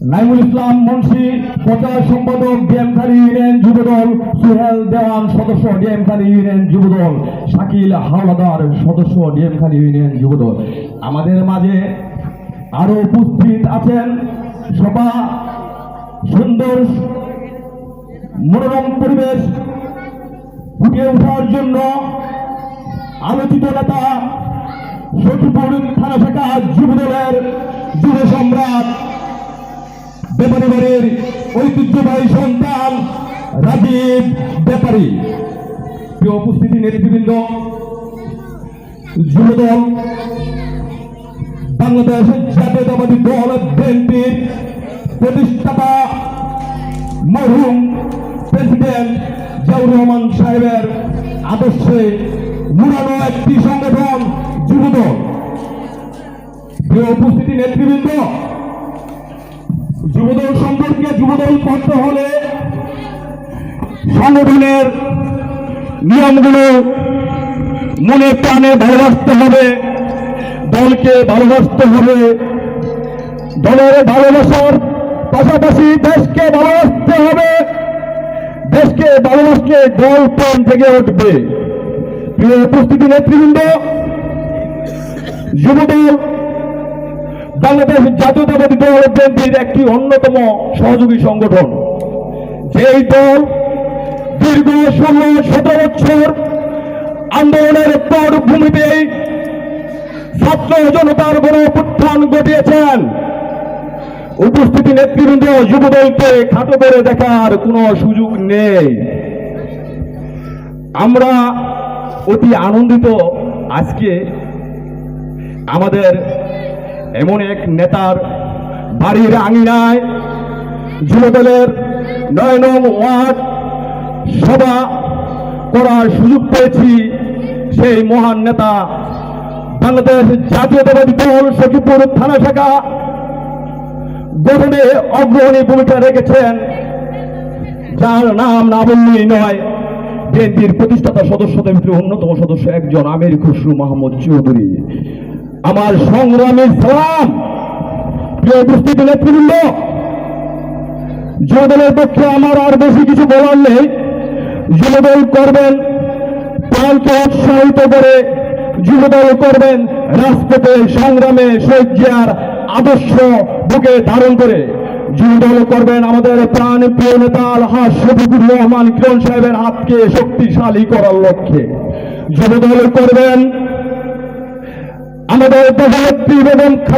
নাইমুল ইসলাম মুন্সি প্রচার সম্পাদক ডিএমখালী ইউনিয়ন যুবদল, সুহেল দেওয়ান সদস্য ডিএমখালী ইউনিয়ন যুবদল, শাকিল হাওলাদার সদস্য ডিএমখালী ইউনিয়ন যুবদল। আমাদের মাঝে আরো উপস্থিত আছেন সভা সুন্দর মনোরম পরিবেশ ফুটে ওঠার জন্য আলোচিত নেতা সখীপুর থানা শাখা যুবদলের যুব সম্রাট ব্যাপারী বাড়ির ঐতিহ্যবাহী সন্তান রাজীব ব্যাপারী। প্রিয় উপস্থিতি নেতৃবৃন্দ, যুবদল বাংলাদেশ জাতীয়তাবাদী দল বিএনপির প্রতিষ্ঠাতা মরহুম প্রেসিডেন্ট জিয়াউর রহমান সাহেবের আদর্শে মুড়ানো একটি সংগঠন যুবদল। প্রিয় উপস্থিতি নেতৃবৃন্দ, যুবদল সম্পর্কে যুবদল করতে হলে সংগঠনের নিয়মগুলো মনে প্রাণে ভালোবাসতে হবে, দলকে ভালোবাসতে হবে, দলের ভালোবাসার পাশাপাশি দেশকে ভালোবাসতে হবে, দেশকে ভালোবাসলে দল প্রাণ থেকে উঠবে। প্রিয় উপস্থিতি নেতৃবৃন্দ, যুবদল বাংলাদেশ জাতীয়তাবাদী দল বিএনপির একটি অন্যতম সহযোগী সংগঠন। যেই দল দীর্ঘ 16-17 বছর আন্দোলনের পটভূমিতে ছাত্র জনতার গণঅভ্যুত্থান ঘটিয়েছেন। উপস্থিতি নেতৃবৃন্দ, যুবদলকে খাটো করে দেখার কোনো সুযোগ নেই। আমরা অতি আনন্দিত আজকে আমাদের এমন এক নেতার বাড়ির আঙিনায় যুবদলের 9 নং ওয়ার্ড সভা করার সুযোগ পেয়েছি। সেই মহান নেতা বাংলাদেশ জাতীয়তাবাদী দল সখীপুর থানা শাখা গঠনে অগ্রণী ভূমিকা রেখেছেন, যার নাম না বললেই নয়। বিএনপির প্রতিষ্ঠাতা সদস্যদের ভিতরে অন্যতম সদস্য একজন আমির খসরু মাহমুদ চৌধুরী। আমার সংগ্রামী সালাম। প্রিয় উপস্থিতি নেতৃবৃন্দ, যুবদলের পক্ষে আমার আর বেশি কিছু বলার নেই। যুবদল করবেন প্রাণকে উৎসাহিত করে, যুবদল করবেন রাজপথে সংগ্রামে শহীদ জিয়ার আদর্শ বুকে ধারণ করে, যুবদল করবেন আমাদের প্রাণ প্রিয় নেতা আলহাজ শফিকুর রহমান কিরণ সাহেবের হাতকে শক্তিশালী করার লক্ষ্যে, যুবদল করবেন আমাদের দেশনেত্রী বেগম খালেদা